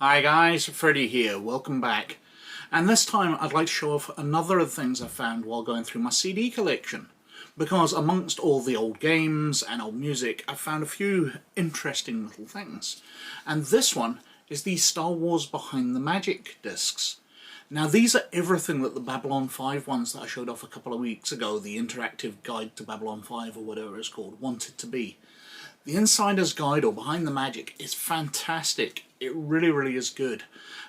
Hi guys, Freddy here, welcome back. And this time I'd like to show off another of the things I found while going through my CD collection. Because amongst all the old games and old music, I found a few interesting little things. And this one is the Star Wars Behind the Magic discs. Now these are everything that the Babylon 5 ones that I showed off a couple of weeks ago, the interactive guide to Babylon 5 or whatever it's called, wanted to be. The Insider's Guide or Behind the Magic is fantastic. It really is good.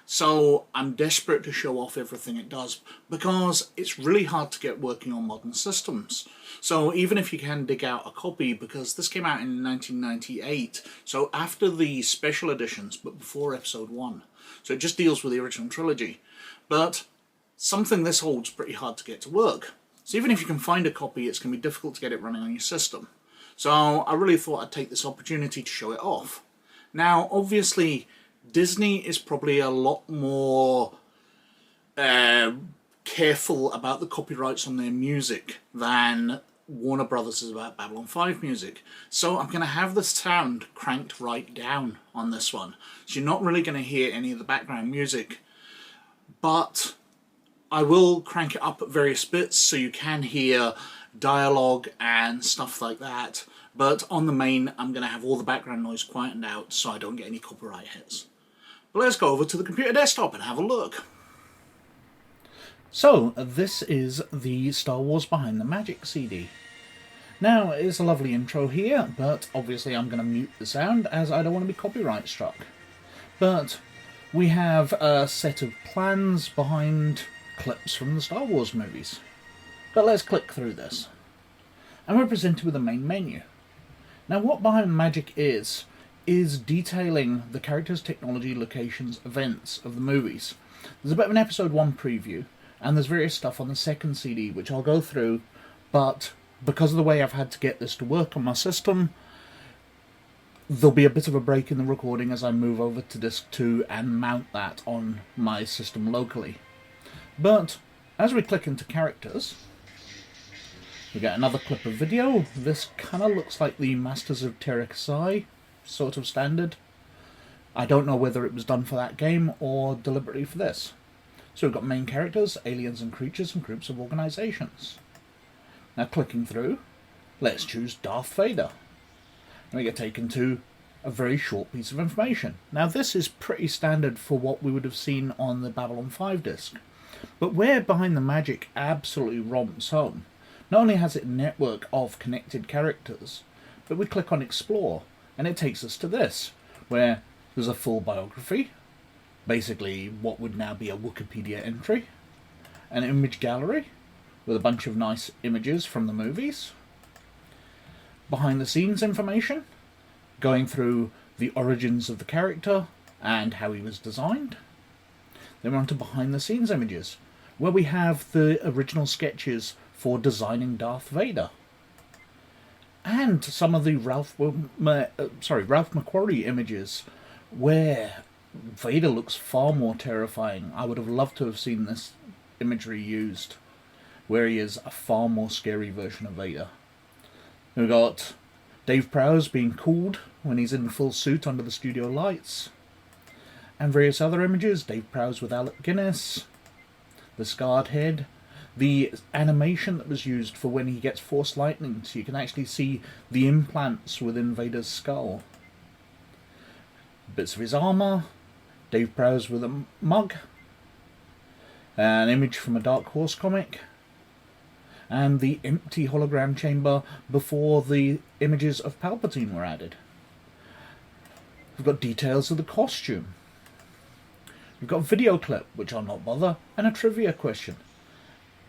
So I'm desperate to show off everything it does because it's really hard to get working on modern systems. So even if you can dig out a copy, because this came out in 1998, so after the special editions but before episode 1. So it just deals with the original trilogy. But something this old's pretty hard to get to work. So even if you can find a copy, it's going to be difficult to get it running on your system. So I really thought I'd take this opportunity to show it off. Now, obviously, Disney is probably a lot more careful about the copyrights on their music than Warner Brothers is about Babylon 5 music. So I'm going to have the sound cranked right down on this one. So you're not really going to hear any of the background music. But I will crank it up at various bits so you can hear dialogue and stuff like that, but on the main I'm going to have all the background noise quietened out so I don't get any copyright hits. But let's go over to the computer desktop and have a look. So this is the Star Wars Behind the Magic CD. Now it's a lovely intro here, but obviously I'm going to mute the sound as I don't want to be copyright struck. But we have a set of plans behind clips from the Star Wars movies. But let's click through this. And we're presented with a main menu. Now what Behind the Magic is detailing the characters, technology, locations, events of the movies. There's a bit of an episode 1 preview, and there's various stuff on the second CD which I'll go through, but because of the way I've had to get this to work on my system, there'll be a bit of a break in the recording as I move over to disc 2 and mount that on my system locally. But as we click into characters, we get another clip of video. This kind of looks like the Masters of Terra sort of standard. I don't know whether it was done for that game or deliberately for this. So we've got main characters, aliens and creatures, and groups of organisations. Now clicking through, let's choose Darth Vader. And we get taken to a very short piece of information. Now this is pretty standard for what we would have seen on the Babylon 5 disc. But where Behind the Magic absolutely romps home, not only has it a network of connected characters, but we click on Explore, and it takes us to this, where there's a full biography, basically what would now be a Wikipedia entry, an image gallery with a bunch of nice images from the movies, behind the scenes information, going through the origins of the character and how he was designed. Then we're on to behind the scenes images, where we have the original sketches for designing Darth Vader. And some of the Ralph McQuarrie images, where Vader looks far more terrifying. I would have loved to have seen this imagery used, where he is a far more scary version of Vader. We've got Dave Prowse being cooled when he's in full suit under the studio lights, and various other images. Dave Prowse with Alec Guinness, the scarred head, the animation that was used for when he gets Force Lightning, so you can actually see the implants within Vader's skull. Bits of his armour, Dave Prowse with a mug, an image from a Dark Horse comic, and the empty hologram chamber before the images of Palpatine were added. We've got details of the costume. We've got a video clip, which I'll not bother, and a trivia question.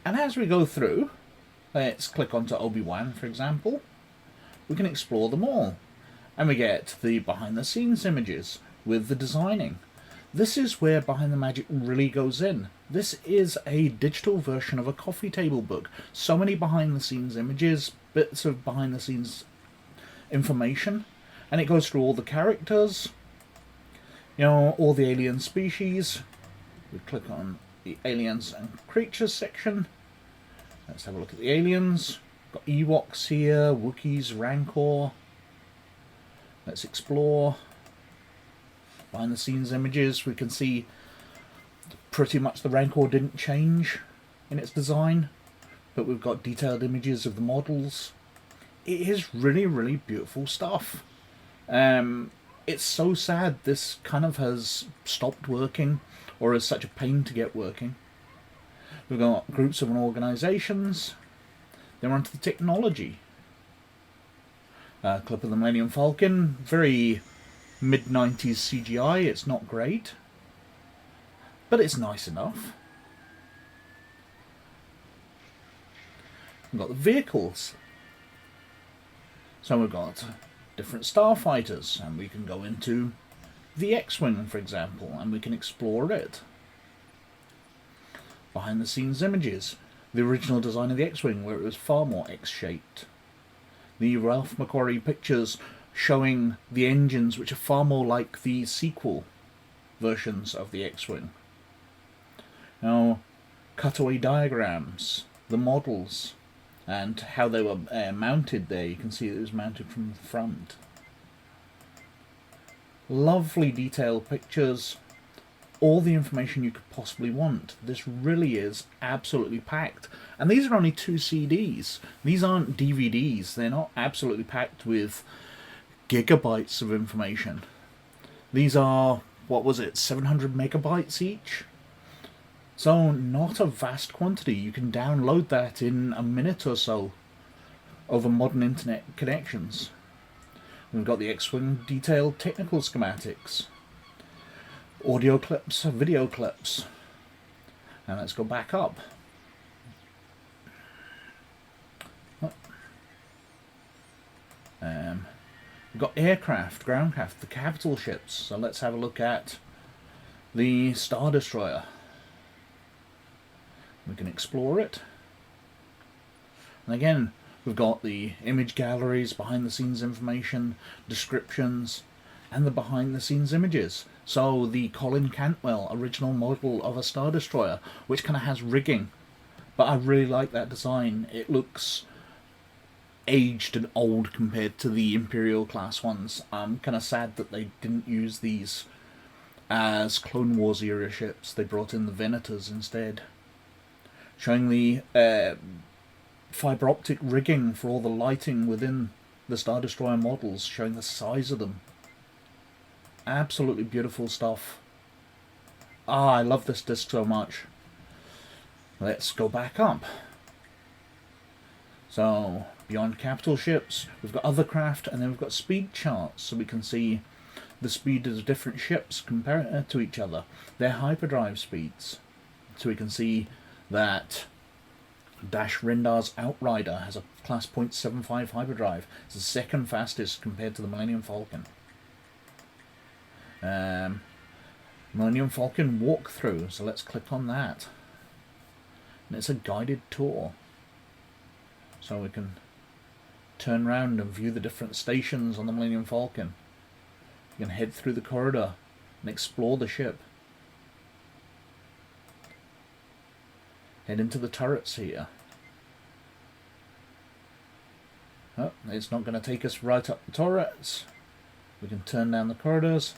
And as we go through, let's click onto Obi-Wan, for example, we can explore them all. And we get the behind-the-scenes images with the designing. This is where Behind the Magic really goes in. This is a digital version of a coffee table book. So many behind-the-scenes images, bits of behind-the-scenes information, and it goes through all the characters, all the alien species. We click on the aliens and creatures section. Let's have a look at the aliens. Got Ewoks here, Wookiees, Rancor. Let's explore. behind the scenes images. We can see pretty much the Rancor didn't change in its design, but we've got detailed images of the models. It is really, really beautiful stuff. It's so sad this kind of has stopped working, or is such a pain to get working. We've got groups of organisations. Then we're onto the technology. Clip of the Millennium Falcon, very mid-90s CGI. It's not great, but it's nice enough. We've got the vehicles. So we've got different starfighters, and we can go into the X-Wing, for example, and we can explore it. Behind the scenes images. The original design of the X-Wing, where it was far more X-shaped. The Ralph McQuarrie pictures showing the engines, which are far more like the sequel versions of the X-Wing. Now, cutaway diagrams, the models, and how they were mounted there. You can see it was mounted from the front. Lovely detailed pictures. All the information you could possibly want. This really is absolutely packed. And these are only 2 CDs. These aren't DVDs. They're not absolutely packed with gigabytes of information. These are, what was it, 700 megabytes each? So not a vast quantity. You can download that in a minute or so over modern internet connections. We've got the X-Wing detailed technical schematics. Audio clips, video clips. And let's go back up. We've got aircraft, groundcraft, the capital ships. So let's have a look at the Star Destroyer. We can explore it. And again, we've got the image galleries, behind the scenes information, descriptions, and the behind the scenes images. So the Colin Cantwell original model of a Star Destroyer, which kind of has rigging, but I really like that design. It looks aged and old compared to the Imperial class ones. I'm kind of sad that they didn't use these as Clone Wars era ships. They brought in the Venators instead. Showing the fibre optic rigging for all the lighting within the Star Destroyer models, showing the size of them. Absolutely beautiful stuff. I love this disc so much. Let's go back up. So, beyond capital ships, we've got other craft, and then we've got speed charts, so we can see the speed of different ships compared to each other, their hyperdrive speeds. So we can see that Dash Rendar's Outrider has a class 0.75 hyperdrive. It's the second fastest compared to the Millennium Falcon. Millennium Falcon walkthrough, so let's click on that. And it's a guided tour. So we can turn around and view the different stations on the Millennium Falcon. You can head through the corridor and explore the ship. Head into the turrets here. Oh, it's not going to take us right up the turrets. We can turn down the corridors,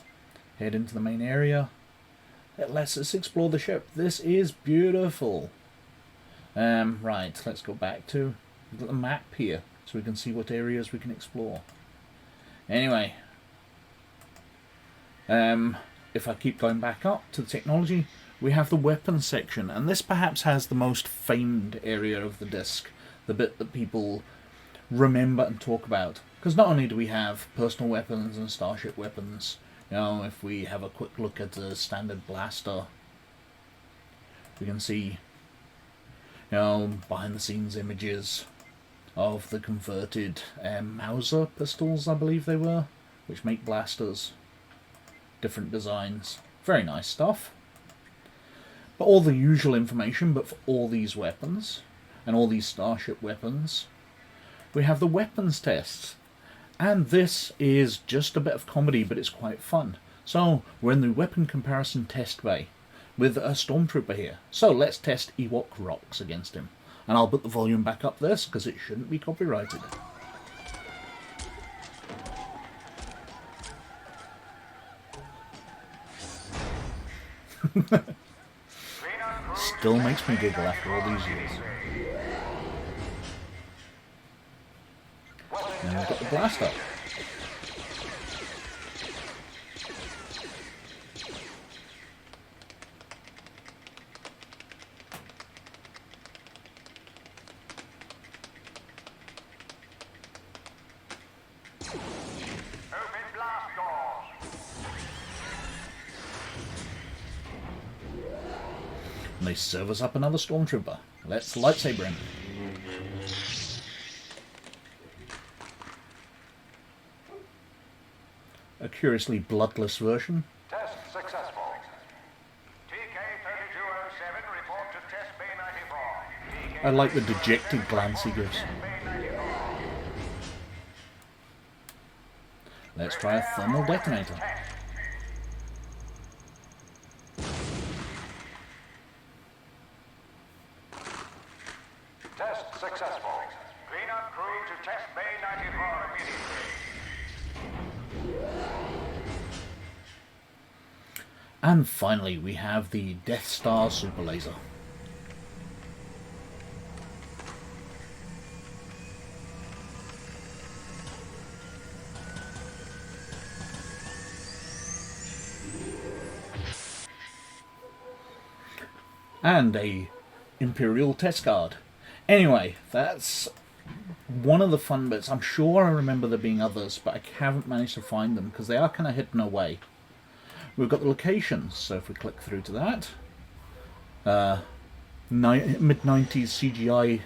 head into the main area. It lets us explore the ship. This is beautiful. Right, let's go back to the map here so we can see what areas we can explore. Anyway, if I keep going back up to the technology, we have the weapons section, and this perhaps has the most famed area of the disc, the bit that people remember and talk about. Because not only do we have personal weapons and starship weapons, you know, if we have a quick look at the standard blaster, we can see, you know, behind the scenes images of the converted Mauser pistols, I believe they were, which make blasters. Different designs. Very nice stuff. But all the usual information, but for all these weapons, and all these starship weapons, we have the weapons tests. And this is just a bit of comedy, but it's quite fun. So, we're in the weapon comparison test bay with a stormtrooper here. So, let's test Ewok rocks against him. And I'll put the volume back up this, because it shouldn't be copyrighted. Still makes me giggle after all these years. Then we've got the blaster. And they serve us up another stormtrooper. Let's lightsaber him. A curiously bloodless version. Test successful. TK-3207 report to test bay 94. I like the dejected glance he gives. Let's try a thermal detonator. Test successful. Clean up crew to test bay 94 immediately. And finally, we have the Death Star super laser. And a Imperial test card. Anyway, that's one of the fun bits. I'm sure I remember there being others, but I haven't managed to find them because they are kind of hidden away. We've got the locations, so if we click through to that, mid-90s CGI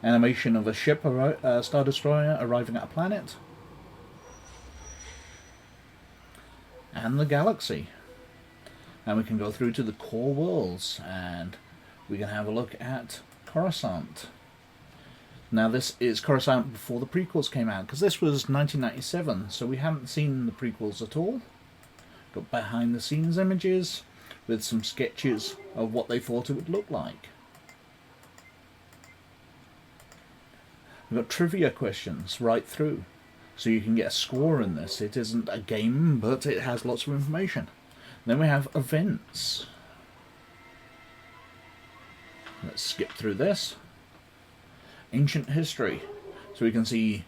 animation of a ship, Star Destroyer, arriving at a planet, and the galaxy. And we can go through to the core worlds, and we can have a look at Coruscant. Now this is Coruscant before the prequels came out, because this was 1997, so we haven't seen the prequels at all. Got behind the scenes images with some sketches of what they thought it would look like. We've got trivia questions right through, so you can get a score in this. It isn't a game, but it has lots of information. Then we have events. Let's skip through this. Ancient history. So we can see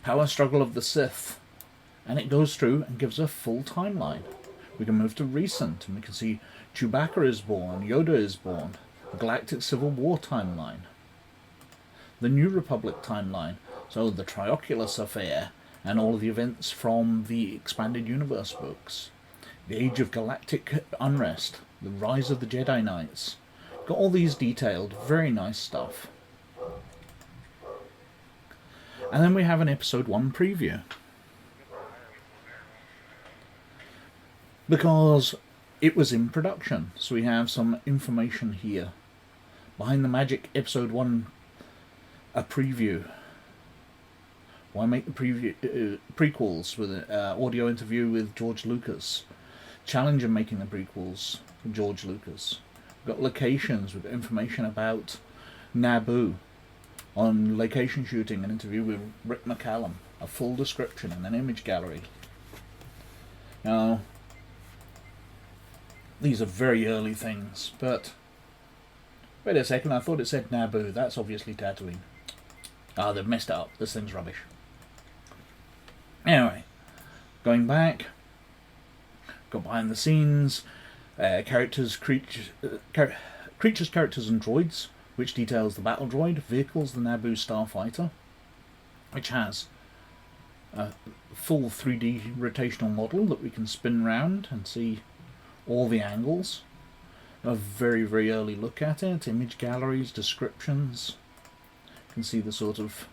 power struggle of the Sith. And it goes through and gives a full timeline. We can move to recent and we can see Chewbacca is born, Yoda is born, the Galactic Civil War timeline, the New Republic timeline, so the Trioculus affair and all of the events from the Expanded Universe books, the Age of Galactic Unrest, the Rise of the Jedi Knights. Got all these detailed, very nice stuff. And then we have an Episode 1 preview. Because it was in production, so we have some information here. Behind the Magic Episode 1, a preview. Why make the prequels with an audio interview with George Lucas? Challenge in making the prequels with George Lucas. We've got locations, we've got information about Naboo. On location shooting, an interview with Rick McCallum. A full description and an image gallery. Now, these are very early things, but wait a second, I thought it said Naboo. That's obviously Tatooine. Ah, they've messed it up. This thing's rubbish. Anyway, going back, got behind the scenes, creatures, characters and droids, which details the battle droid, vehicles, the Naboo starfighter, which has a full 3D rotational model that we can spin round and see all the angles. A very, very early look at it. Image galleries, descriptions. You can see the sort of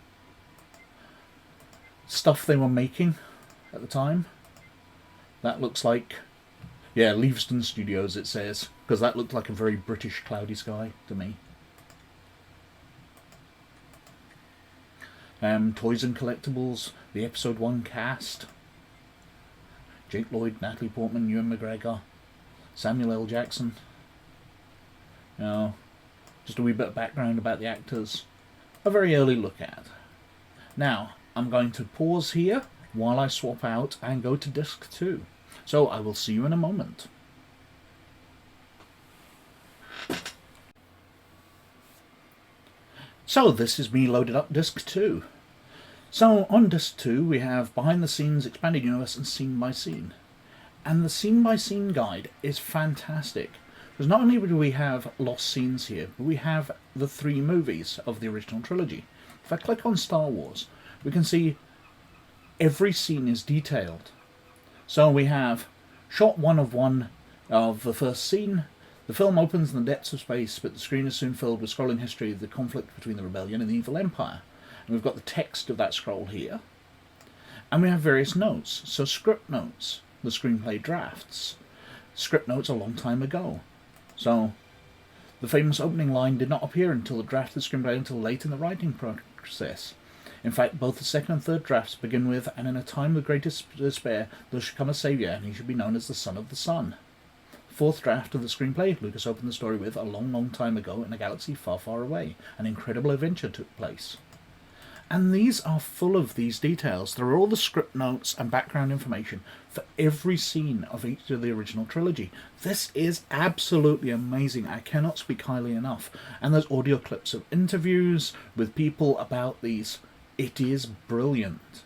stuff they were making at the time. That looks like, yeah, Leavesden Studios it says, because that looked like a very British cloudy sky to me. Toys and collectibles, the Episode 1 cast. Jake Lloyd, Natalie Portman, Ewan McGregor, Samuel L. Jackson. Now, just a wee bit of background about the actors. A very early look at. Now, I'm going to pause here while I swap out and go to disc 2. So I will see you in a moment. So this is me loaded up disc 2. So on disc 2 we have behind the scenes, expanded universe and scene by scene. And the scene by scene guide is fantastic. Because not only do we have lost scenes here, but we have the 3 movies of the original trilogy. If I click on Star Wars, we can see every scene is detailed. So we have shot 1 of the first scene. The film opens in the depths of space, but the screen is soon filled with scrolling history of the conflict between the rebellion and the evil empire. And we've got the text of that scroll here. And we have various notes. So script notes, the screenplay drafts. Script notes a long time ago. So the famous opening line did not appear until the draft of the screenplay until late in the writing process. In fact, both the second and third drafts begin with, "And in a time of greatest despair, there should come a saviour, and he should be known as the Son of the Sun." Fourth draft of the screenplay, Lucas opened the story with, "A long, long time ago, in a galaxy far, far away, an incredible adventure took place." And these are full of these details. There are all the script notes and background information for every scene of each of the original trilogy. This is absolutely amazing. I cannot speak highly enough. And there's audio clips of interviews with people about these. It is brilliant.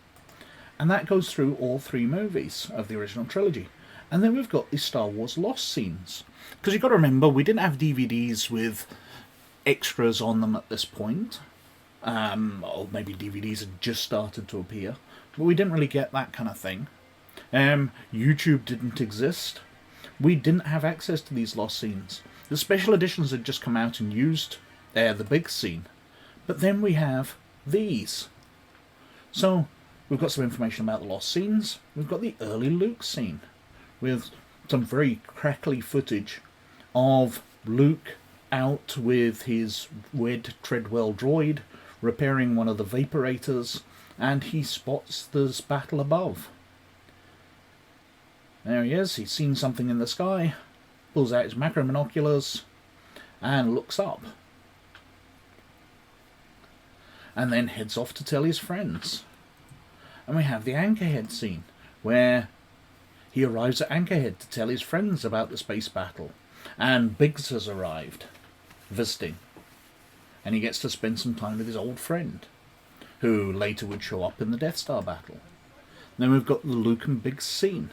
And that goes through all 3 movies of the original trilogy. And then we've got the Star Wars lost scenes. Because you've got to remember, we didn't have DVDs with extras on them at this point. Or maybe DVDs had just started to appear. But we didn't really get that kind of thing. YouTube didn't exist. We didn't have access to these lost scenes. The special editions had just come out and used the big scene. But then we have these. So we've got some information about the lost scenes. We've got the early Luke scene with some very crackly footage of Luke out with his Wed Treadwell droid repairing one of the vaporators, and he spots this battle above. There he is. He's seen something in the sky, pulls out his macro binoculars and looks up, and then heads off to tell his friends. And we have the Anchorhead scene, where he arrives at Anchorhead to tell his friends about the space battle. And Biggs has arrived, visiting. And he gets to spend some time with his old friend, who later would show up in the Death Star battle. Then we've got the Luke and Biggs scene,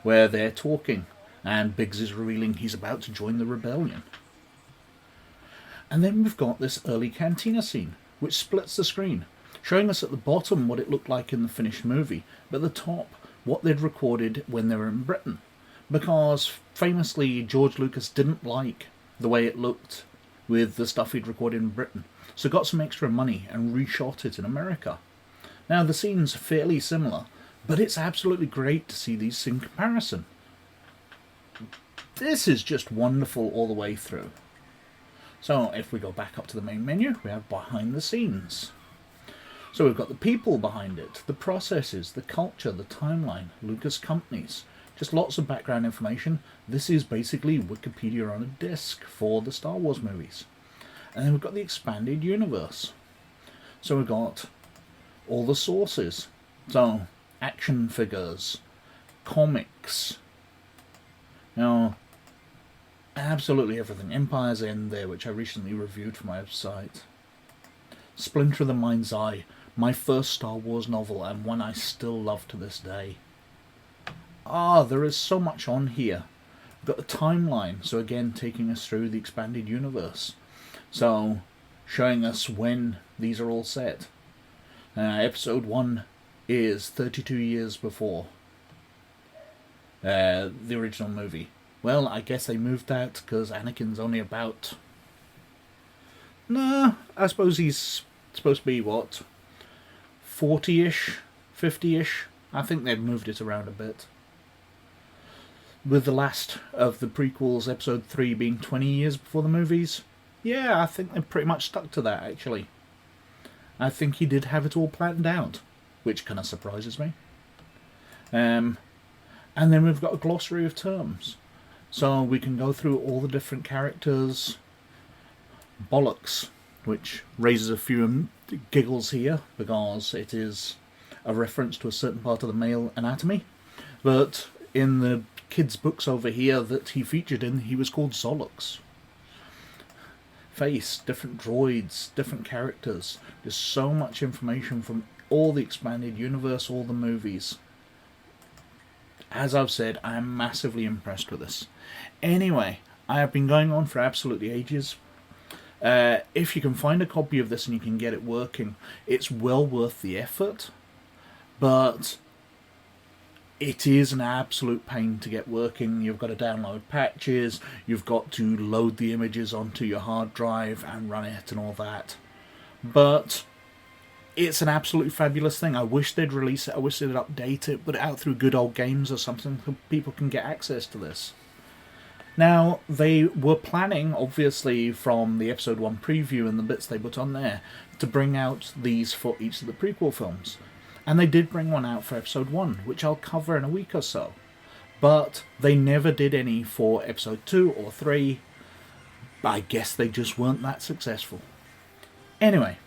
where they're talking, and Biggs is revealing he's about to join the rebellion. And then we've got this early cantina scene, which splits the screen, showing us at the bottom what it looked like in the finished movie, but at the top what they'd recorded when they were in Britain. Because famously George Lucas didn't like the way it looked with the stuff he'd recorded in Britain, so got some extra money and reshot it in America. Now the scene's fairly similar, but it's absolutely great to see these in comparison. This is just wonderful all the way through. So if we go back up to the main menu, we have behind the scenes. So we've got the people behind it, the processes, the culture, the timeline, Lucas companies, just lots of background information. This is basically Wikipedia on a disc for the Star Wars movies. And then we've got the expanded universe. So we've got all the sources. So action figures, comics, absolutely everything. Empire's End there, which I recently reviewed for my website. Splinter of the Mind's Eye, my first Star Wars novel, and one I still love to this day. There is so much on here. We've got the timeline, so again taking us through the expanded universe. So showing us when these are all set. Episode 1 is 32 years before the original movie. Well, I guess they moved that because Anakin's only about... Nah, I suppose he's supposed to be, 40-ish, 50-ish? I think they've moved it around a bit. With the last of the prequels, episode 3, being 20 years before the movies. Yeah, I think they pretty much stuck to that, actually. I think he did have it all planned out, which kind of surprises me. And then we've got a glossary of terms. So we can go through all the different characters. Bollocks, which raises a few giggles here, because it is a reference to a certain part of the male anatomy. But in the kids' books over here that he featured in, he was called Zollocks. face, different droids, different characters. There's so much information from all the expanded universe, all the movies. As I've said, I am massively impressed with this. Anyway, I have been going on for absolutely ages. If you can find a copy of this and you can get it working, it's well worth the effort. But it is an absolute pain to get working. You've got to download patches, you've got to load the images onto your hard drive and run it and all that. But it's an absolutely fabulous thing. I wish they'd release it, I wish they'd update it, put it out through Good Old Games or something so people can get access to this. Now, they were planning, obviously, from the Episode 1 preview and the bits they put on there, to bring out these for each of the prequel films. And they did bring one out for Episode 1, which I'll cover in a week or so. But they never did any for Episode 2 or 3. I guess they just weren't that successful. Anyway,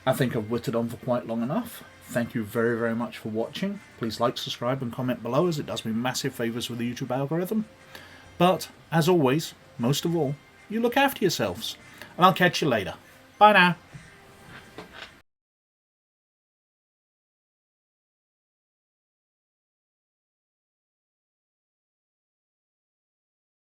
I think I've whittled on for quite long enough. Thank you very, very much for watching. Please like, subscribe and comment below, as it does me massive favours with the YouTube algorithm. But, as always, most of all, you look after yourselves. And I'll catch you later. Bye now.